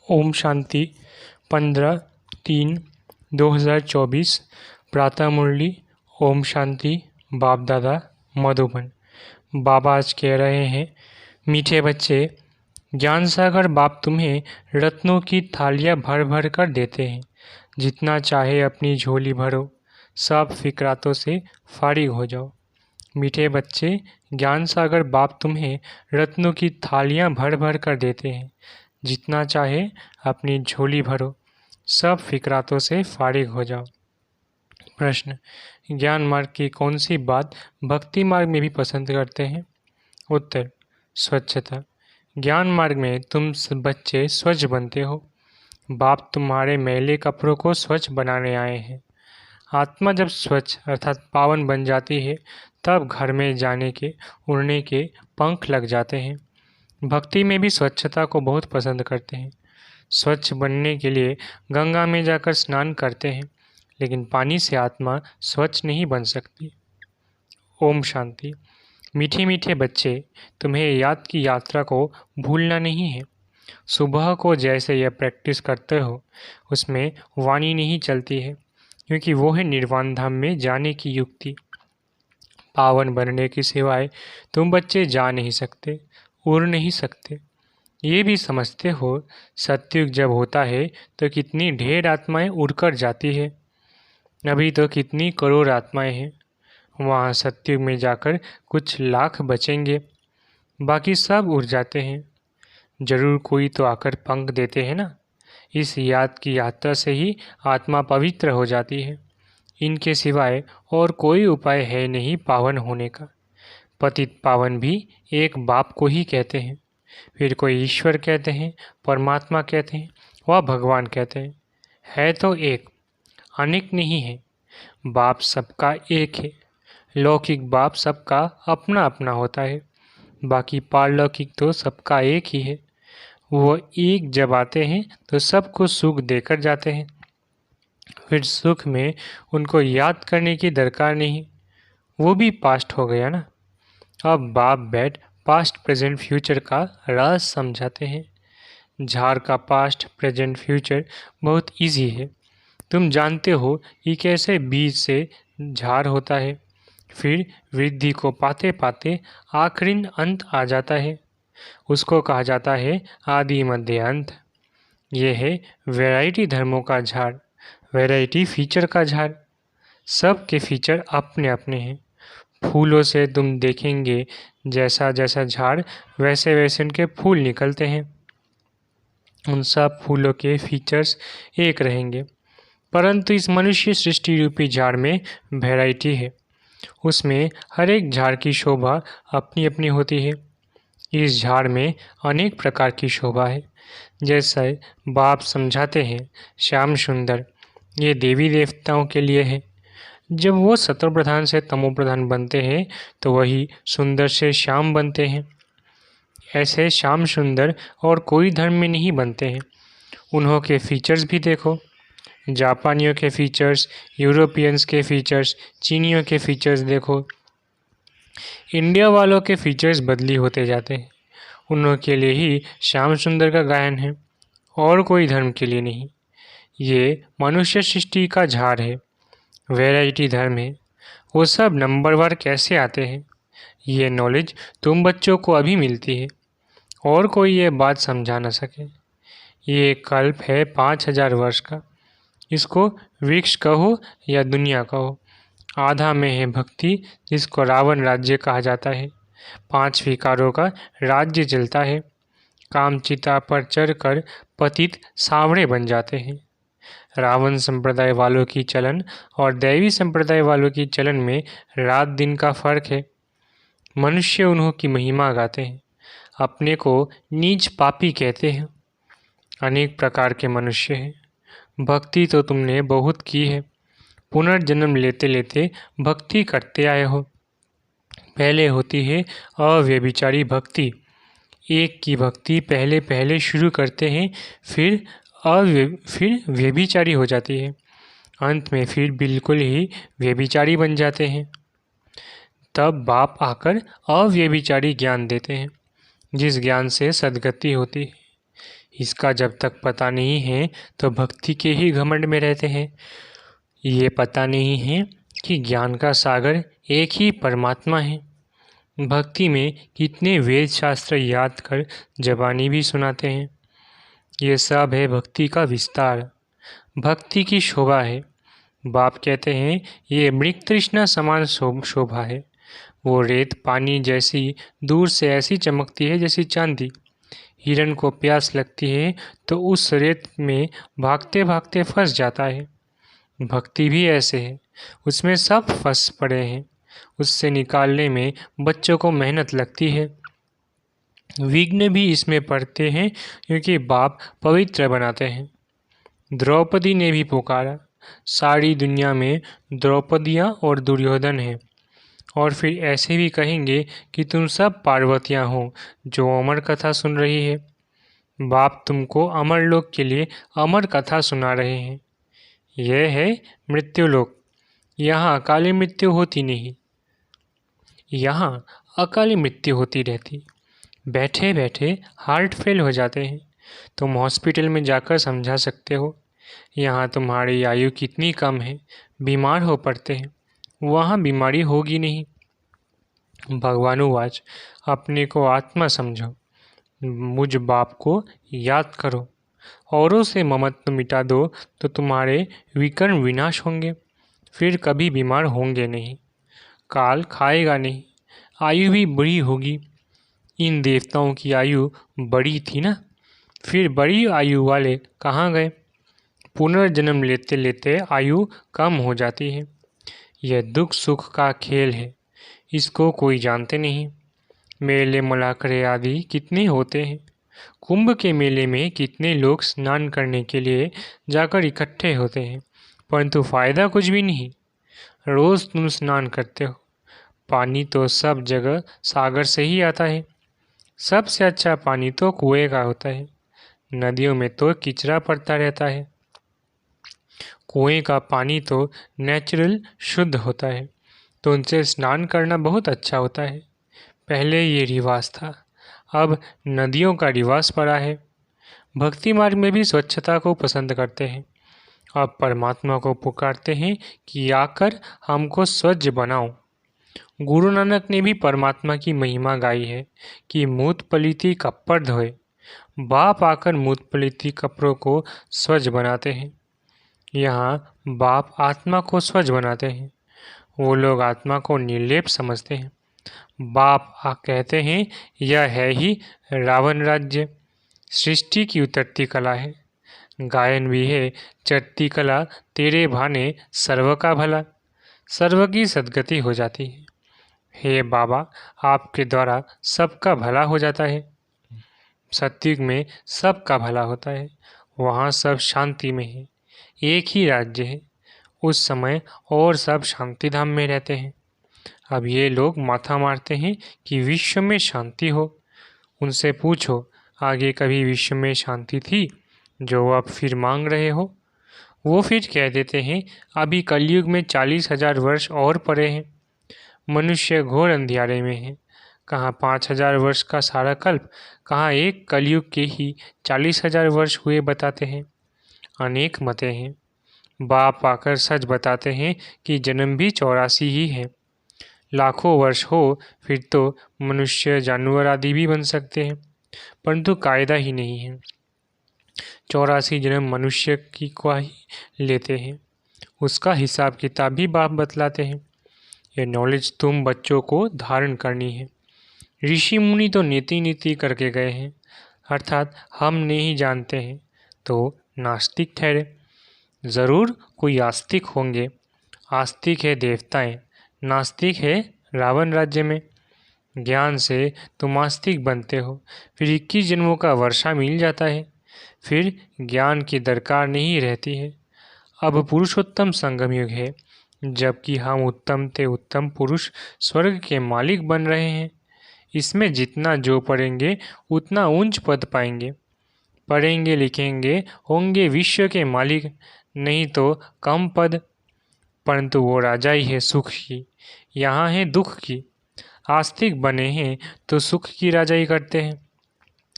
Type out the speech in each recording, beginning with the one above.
ओम शांति 15/3/2024 प्रातः मुरली। ओम शांति। बाप दादा मधुबन। बाबा आज कह रहे हैं, मीठे बच्चे, ज्ञान सागर बाप तुम्हें रत्नों की थालियाँ भर भर कर देते हैं। जितना चाहे अपनी झोली भरो, सब फिक्रातों से फारिग हो जाओ। मीठे बच्चे, ज्ञान सागर बाप तुम्हें रत्नों की थालियाँ भर भर कर देते हैं। जितना चाहे अपनी झोली भरो, सब फिक्रातों से फारिग हो जाओ। प्रश्न, ज्ञान मार्ग की कौन सी बात भक्ति मार्ग में भी पसंद करते हैं? उत्तर, स्वच्छता। ज्ञान मार्ग में तुम बच्चे स्वच्छ बनते हो। बाप तुम्हारे मैले कपड़ों को स्वच्छ बनाने आए हैं। आत्मा जब स्वच्छ अर्थात पावन बन जाती है, तब घर में जाने के, उड़ने के पंख लग जाते हैं। भक्ति में भी स्वच्छता को बहुत पसंद करते हैं। स्वच्छ बनने के लिए गंगा में जाकर स्नान करते हैं, लेकिन पानी से आत्मा स्वच्छ नहीं बन सकती। ओम शांति। मीठे मीठे बच्चे, तुम्हें याद की यात्रा को भूलना नहीं है। सुबह को जैसे यह प्रैक्टिस करते हो, उसमें वाणी नहीं चलती है, क्योंकि वो है निर्वाण धाम में जाने की युक्ति। पावन बनने की सिवाय तुम बच्चे जा नहीं सकते, उड़ नहीं सकते। ये भी समझते हो, सत्युग जब होता है तो कितनी ढेर आत्माएं उड़कर जाती है। अभी तो कितनी करोड़ आत्माएं हैं। वहाँ सत्युग में जाकर कुछ लाख बचेंगे, बाकी सब उड़ जाते हैं। जरूर कोई तो आकर पंख देते हैं ना। इस याद की यात्रा से ही आत्मा पवित्र हो जाती है। इनके सिवाय और कोई उपाय है नहीं पावन होने का। पतित पावन भी एक बाप को ही कहते हैं, फिर कोई ईश्वर कहते हैं, परमात्मा कहते हैं, वह भगवान कहते हैं। है तो एक, अनेक नहीं है। बाप सबका एक है। लौकिक बाप सबका अपना अपना होता है, बाकी पारलौकिक तो सबका एक ही है। वो एक जब आते हैं तो सबको सुख देकर जाते हैं। फिर सुख में उनको याद करने की दरकार नहीं, वो भी पास्ट हो गया ना। अब बाप बैठ पास्ट प्रेजेंट फ्यूचर का राज समझाते हैं। झाड़ का पास्ट प्रेजेंट फ्यूचर बहुत इजी है। तुम जानते हो कि कैसे बीज से झाड़ होता है, फिर वृद्धि को पाते पाते आखिरी अंत आ जाता है। उसको कहा जाता है आदि मध्य अंत। ये है वैरायटी धर्मों का झाड़, वैरायटी फीचर का झाड़। सब के फीचर अपने अपने हैं। फूलों से तुम देखेंगे, जैसा जैसा झाड़ वैसे वैसे उनके फूल निकलते हैं। उन सब फूलों के फीचर्स एक रहेंगे, परंतु इस मनुष्य सृष्टि रूपी झाड़ में वैरायटी है। उसमें हर एक झाड़ की शोभा अपनी अपनी होती है। इस झाड़ में अनेक प्रकार की शोभा है। जैसे बाप समझाते हैं, श्याम सुंदर ये देवी देवताओं के लिए है। जब वो सतो प्रधान से तमो प्रधान बनते हैं तो वही सुंदर से श्याम बनते हैं। ऐसे श्याम सुंदर और कोई धर्म में नहीं बनते हैं। उन्हों के फीचर्स भी देखो। जापानियों के फीचर्स, यूरोपियंस के फीचर्स, चीनियों के फीचर्स देखो। इंडिया वालों के फीचर्स बदली होते जाते हैं। उन्हों के लिए ही श्याम सुंदर का गायन है, और कोई धर्म के लिए नहीं। ये मनुष्य सृष्टि का झाड़ है, वैरायटी धर्म है। वो सब नंबरवार कैसे आते हैं, ये नॉलेज तुम बच्चों को अभी मिलती है, और कोई ये बात समझा न सके। ये कल्प है 5000 वर्ष का। इसको वृक्ष कहो या दुनिया कहो। आधा में है भक्ति, जिसको रावण राज्य कहा जाता है। 5 विकारों का राज्य चलता है। कामचिता पर चढ़कर पतित सांवरे बन जाते हैं। रावण संप्रदाय वालों की चलन और दैवी संप्रदाय वालों की चलन में रात दिन का फर्क है। मनुष्य उन्हों की महिमा गाते हैं, अपने को नीच पापी कहते हैं। अनेक प्रकार के मनुष्य हैं। भक्ति तो तुमने बहुत की है। पुनर्जन्म लेते लेते भक्ति करते आए हो। पहले होती है अव्यभिचारी भक्ति। एक की भक्ति पहले पहले शुरू करते हैं, फिर व्यभिचारी हो जाती है। अंत में फिर बिल्कुल ही व्यभिचारी बन जाते हैं। तब बाप आकर अव्यभिचारी ज्ञान देते हैं, जिस ज्ञान से सद्गति होती है। इसका जब तक पता नहीं है तो भक्ति के ही घमंड में रहते हैं। ये पता नहीं है कि ज्ञान का सागर एक ही परमात्मा है। भक्ति में कितने वेद शास्त्र याद कर जबानी भी सुनाते हैं। ये सब है भक्ति का विस्तार, भक्ति की शोभा है। बाप कहते हैं ये मृग तृष्णा समान शोभा है। वो रेत पानी जैसी दूर से ऐसी चमकती है जैसी चांदी। हिरण को प्यास लगती है तो उस रेत में भागते भागते फंस जाता है। भक्ति भी ऐसे है, उसमें सब फंस पड़े हैं। उससे निकालने में बच्चों को मेहनत लगती है। विघ्न भी इसमें पड़ते हैं क्योंकि बाप पवित्र बनाते हैं। द्रौपदी ने भी पुकारा। सारी दुनिया में द्रौपदियाँ और दुर्योधन हैं। और फिर ऐसे भी कहेंगे कि तुम सब पार्वतियाँ हो जो अमर कथा सुन रही है। बाप तुमको अमर लोक के लिए अमर कथा सुना रहे हैं। यह है मृत्युलोक। यहाँ अकाली मृत्यु होती नहीं, यहाँ अकाली मृत्यु होती रहती। बैठे बैठे हार्ट फेल हो जाते हैं, तुम हॉस्पिटल में जाकर समझा सकते हो। यहाँ तुम्हारी आयु कितनी कम है, बीमार हो पड़ते हैं, वहाँ बीमारी होगी नहीं। भगवानुवाच, अपने को आत्मा समझो, मुझ बाप को याद करो, औरों से ममत्व मिटा दो तो तुम्हारे विकर्ण विनाश होंगे, फिर कभी बीमार होंगे नहीं। काल खाएगा नहीं, आयु भी बड़ी होगी। इन देवताओं की आयु बड़ी थी ना, फिर बड़ी आयु वाले कहाँ गए? पुनर्जन्म लेते लेते आयु कम हो जाती है। यह दुख सुख का खेल है, इसको कोई जानते नहीं। मेले मलाकरे आदि कितने होते हैं। कुंभ के मेले में कितने लोग स्नान करने के लिए जाकर इकट्ठे होते हैं, परंतु फ़ायदा कुछ भी नहीं। रोज़ तुम स्नान करते हो, पानी तो सब जगह सागर से ही आता है। सबसे अच्छा पानी तो कुएं का होता है। नदियों में तो किचरा पड़ता रहता है। कुएं का पानी तो नेचुरल शुद्ध होता है, तो उनसे स्नान करना बहुत अच्छा होता है। पहले ये रिवाज था, अब नदियों का रिवाज पड़ा है। भक्ति मार्ग में भी स्वच्छता को पसंद करते हैं। अब परमात्मा को पुकारते हैं कि आकर हमको स्वच्छ बनाओ। गुरु नानक ने भी परमात्मा की महिमा गाई है कि मूत पलीती कपड़ धोए। बाप आकर मूत पलीती कपड़ों को स्वच्छ बनाते हैं। यहाँ बाप आत्मा को स्वच्छ बनाते हैं। वो लोग आत्मा को निर्लेप समझते हैं। बाप कहते हैं यह है ही रावण राज्य। सृष्टि की उतरती कला है, गायन भी है चढ़ती कला। तेरे भाने सर्व का भला, सर्व की सद्गति हो जाती है। हे बाबा, आपके द्वारा सबका भला हो जाता है। सत्युग में सबका भला होता है, वहाँ सब शांति में है, एक ही राज्य है। उस समय और सब शांति धाम में रहते हैं। अब ये लोग माथा मारते हैं कि विश्व में शांति हो। उनसे पूछो आगे कभी विश्व में शांति थी जो आप फिर मांग रहे हो? वो फिर कह देते हैं अभी कलयुग में 40,000 वर्ष और पड़े हैं। मनुष्य घोर अंधियारे में है। कहाँ 5,000 वर्ष का सारा कल्प, कहाँ एक कलयुग के ही 40,000 वर्ष हुए बताते हैं। अनेक मतें हैं। बाप आकर सच बताते हैं कि जन्म भी 84 ही है। लाखों वर्ष हो फिर तो मनुष्य जानवर आदि भी बन सकते हैं, परंतु कायदा ही नहीं है। 84 जन्म मनुष्य की को ही लेते हैं, उसका हिसाब किताब भी बाप बतलाते हैं। ये नॉलेज तुम बच्चों को धारण करनी है। ऋषि मुनि तो नीति नीति करके गए हैं, अर्थात हम नहीं जानते हैं तो नास्तिक ठहरे। ज़रूर कोई आस्तिक होंगे। आस्तिक है देवताएं, नास्तिक है रावण राज्य में। ज्ञान से तुम आस्तिक बनते हो, फिर 21 जन्मों का वर्षा मिल जाता है, फिर ज्ञान की दरकार नहीं रहती है। अब पुरुषोत्तम संगम युग है, जबकि हम उत्तम ते उत्तम पुरुष स्वर्ग के मालिक बन रहे हैं। इसमें जितना जो पढ़ेंगे उतना ऊंच पद पाएंगे। पढ़ेंगे लिखेंगे होंगे विश्व के मालिक, नहीं तो कम पद, परंतु वो राजा ही है सुख की, यहाँ है दुख की। आस्तिक बने हैं तो सुख की राजाई करते हैं।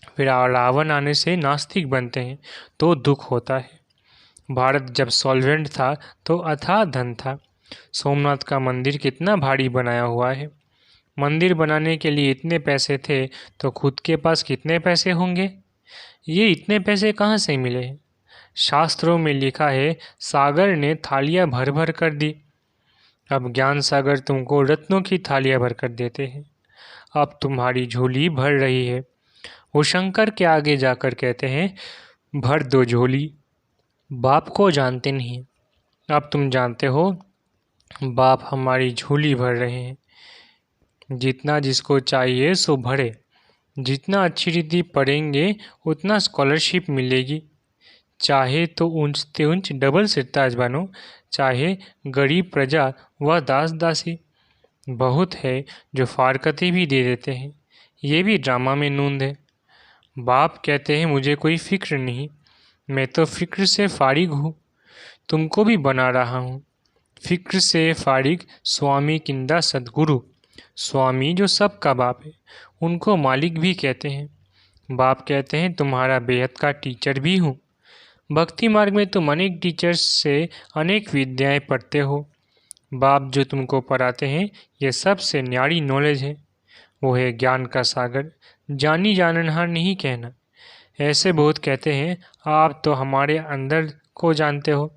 फिर रावण आने से नास्तिक बनते हैं तो दुख होता है। भारत जब सॉल्वेंट था तो अथाह धन था। सोमनाथ का मंदिर कितना भारी बनाया हुआ है। मंदिर बनाने के लिए इतने पैसे थे तो खुद के पास कितने पैसे होंगे। ये इतने पैसे कहाँ से मिले हैं। शास्त्रों में लिखा है सागर ने थालियाँ भर भर कर दी। अब ज्ञान सागर तुमको रत्नों की थालियाँ भर कर देते हैं। अब तुम्हारी झोली भर रही है। वो शंकर के आगे जाकर कहते हैं भर दो झोली। बाप को जानते नहीं, अब तुम जानते हो बाप हमारी झोली भर रहे हैं। जितना जिसको चाहिए सो भरे। जितना अच्छी रीति पढ़ेंगे उतना स्कॉलरशिप मिलेगी। चाहे तो ऊंचते ऊंच डबल सिरताज बनो, चाहे गरीब प्रजा व दास दासी। बहुत है जो फारकती भी दे देते हैं। ये भी ड्रामा में नूंद है। बाप कहते हैं मुझे कोई फिक्र नहीं, मैं तो फिक्र से फारिग हूँ। तुमको भी बना रहा हूँ। फिक्र से फारिग स्वामी किंदा सद्गुरु। स्वामी जो सबका बाप है, उनको मालिक भी कहते हैं। बाप कहते हैं तुम्हारा बेहद का टीचर भी हूँ। भक्ति मार्ग में तुम अनेक टीचर्स से अनेक विद्याएं पढ़ते हो। बाप जो तुमको पढ़ाते हैं ये सबसे न्यारी नॉलेज है। वो है ज्ञान का सागर, जानी जाननहार नहीं कहना। ऐसे बहुत कहते हैं आप तो हमारे अंदर को जानते हो।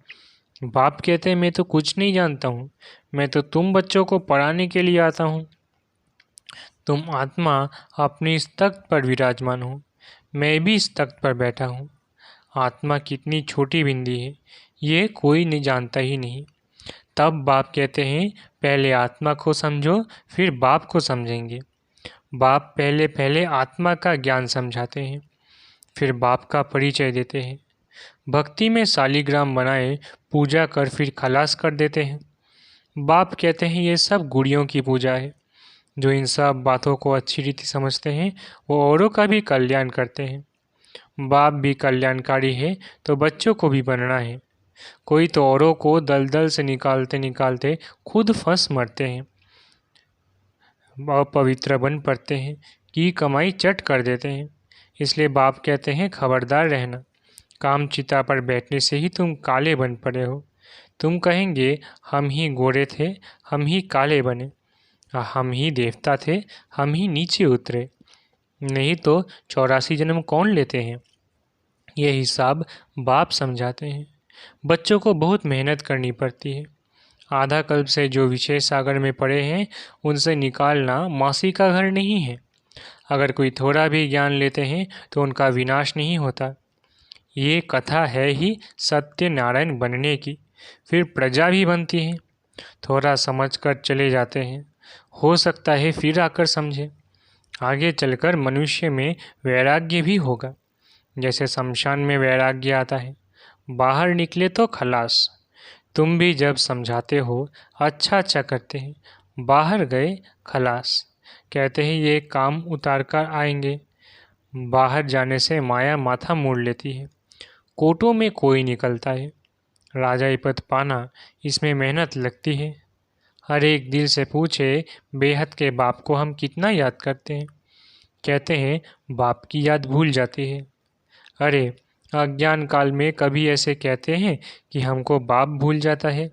बाप कहते हैं मैं तो कुछ नहीं जानता हूँ, मैं तो तुम बच्चों को पढ़ाने के लिए आता हूँ। तुम आत्मा अपनी इस तख्त पर विराजमान हो, मैं भी इस तख्त पर बैठा हूँ। आत्मा कितनी छोटी बिंदी है ये कोई नहीं जानता ही नहीं। तब बाप कहते हैं पहले आत्मा को समझो फिर बाप को समझेंगे। बाप पहले पहले आत्मा का ज्ञान समझाते हैं, फिर बाप का परिचय देते हैं। भक्ति में शालिग्राम बनाए पूजा कर फिर खलास कर देते हैं। बाप कहते हैं ये सब गुड़ियों की पूजा है। जो इन सब बातों को अच्छी रीति समझते हैं वो औरों का भी कल्याण करते हैं। बाप भी कल्याणकारी है तो बच्चों को भी बनना है। कोई तो औरों को दलदल से निकालते निकालते खुद फंस मरते हैं। अपवित्र बन पड़ते हैं कि कमाई चट कर देते हैं। इसलिए बाप कहते हैं खबरदार रहना। काम चिता पर बैठने से ही तुम काले बन पड़े हो। तुम कहेंगे हम ही गोरे थे, हम ही काले बने, हम ही देवता थे, हम ही नीचे उतरे। नहीं तो 84 जन्म कौन लेते हैं। ये हिसाब बाप समझाते हैं। बच्चों को बहुत मेहनत करनी पड़ती है। आधा कल्प से जो विषय सागर में पड़े हैं उनसे निकालना मासी का घर नहीं है। अगर कोई थोड़ा भी ज्ञान लेते हैं तो उनका विनाश नहीं होता। ये कथा है ही सत्यनारायण बनने की, फिर प्रजा भी बनती है। थोड़ा समझकर चले जाते हैं, हो सकता है फिर आकर समझे। आगे चलकर मनुष्य में वैराग्य भी होगा। जैसे शमशान में वैराग्य आता है, बाहर निकले तो खलास। तुम भी जब समझाते हो अच्छा अच्छा करते हैं, बाहर गए खलास। कहते हैं ये काम उतार कर आएंगे। बाहर जाने से माया माथा मोड़ लेती है। कोटों में कोई निकलता है। राजाई पद पाना इसमें मेहनत लगती है। हर एक दिल से पूछे बेहद के बाप को हम कितना याद करते हैं। कहते हैं बाप की याद भूल जाती है। अरे अज्ञान काल में कभी ऐसे कहते हैं कि हमको बाप भूल जाता है।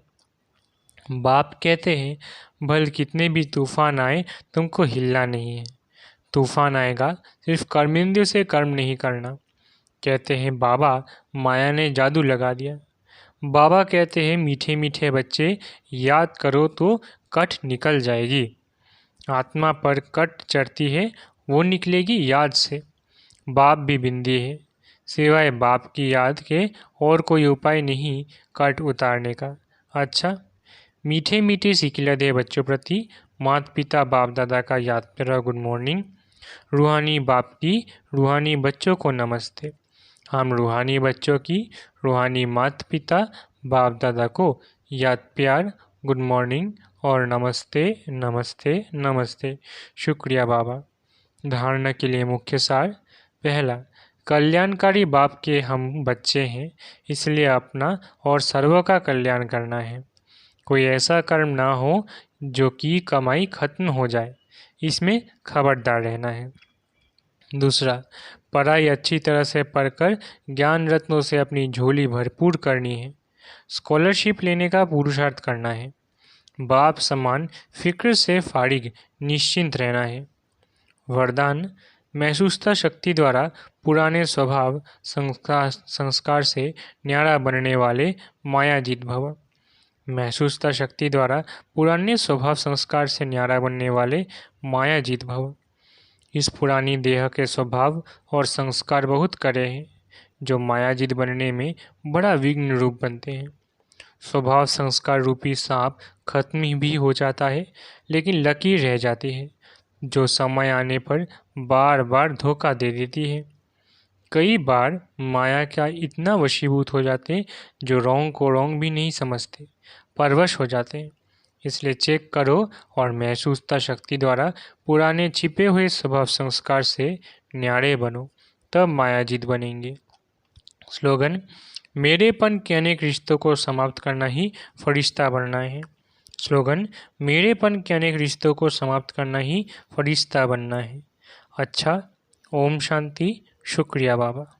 बाप कहते हैं भल कितने भी तूफान आए तुमको हिलना नहीं है। तूफान आएगा सिर्फ कर्मेंद्रिय से कर्म नहीं करना। कहते हैं बाबा माया ने जादू लगा दिया। बाबा कहते हैं मीठे मीठे बच्चे याद करो तो कट निकल जाएगी। आत्मा पर कट चढ़ती है वो निकलेगी याद से। बाप भी बिंदी है, सिवाय बाप की याद के और कोई उपाय नहीं कट उतारने का। अच्छा मीठे मीठे सिखिला दे बच्चों प्रति माता पिता बाप दादा का याद प्यारा गुड मॉर्निंग। रूहानी बाप की रूहानी बच्चों को नमस्ते। हम रूहानी बच्चों की रूहानी माता पिता बाप दादा को याद प्यार गुड मॉर्निंग और नमस्ते नमस्ते नमस्ते। शुक्रिया बाबा। धारणा के लिए मुख्य सार। पहला, कल्याणकारी बाप के हम बच्चे हैं, इसलिए अपना और सर्वों का कल्याण करना है। कोई ऐसा कर्म ना हो जो कि कमाई खत्म हो जाए, इसमें खबरदार रहना है। दूसरा, पढ़ाई अच्छी तरह से पढ़कर ज्ञान रत्नों से अपनी झोली भरपूर करनी है। स्कॉलरशिप लेने का पुरुषार्थ करना है। बाप समान फिक्र से फारिग निश्चिंत रहना है। वरदान, महसूसता शक्ति द्वारा पुराने स्वभाव संस्कार से न्यारा बनने वाले मायाजीत भव। महसूसता शक्ति द्वारा पुराने स्वभाव संस्कार से न्यारा बनने वाले मायाजीत भव। इस पुरानी देह के स्वभाव और संस्कार बहुत कड़े हैं, जो मायाजीत बनने में बड़ा विघ्न रूप बनते हैं। स्वभाव संस्कार रूपी सांप खत्म भी हो जाता है, लेकिन लकीर रह जाती है, जो समय आने पर बार बार धोखा दे देती है। कई बार माया का इतना वशीभूत हो जाते हैं जो रॉन्ग को रॉन्ग भी नहीं समझते, परवश हो जाते हैं। इसलिए चेक करो और महसूसता शक्ति द्वारा पुराने छिपे हुए स्वभाव संस्कार से न्यारे बनो, तब मायाजीत बनेंगे। स्लोगन, मेरेपन के अनेक रिश्तों को समाप्त करना ही फरिश्ता बनना है। स्लोगन, मेरेपन के अनेक रिश्तों को समाप्त करना ही फरिश्ता बनना है। अच्छा, ओम शांति। शुक्रिया बाबा।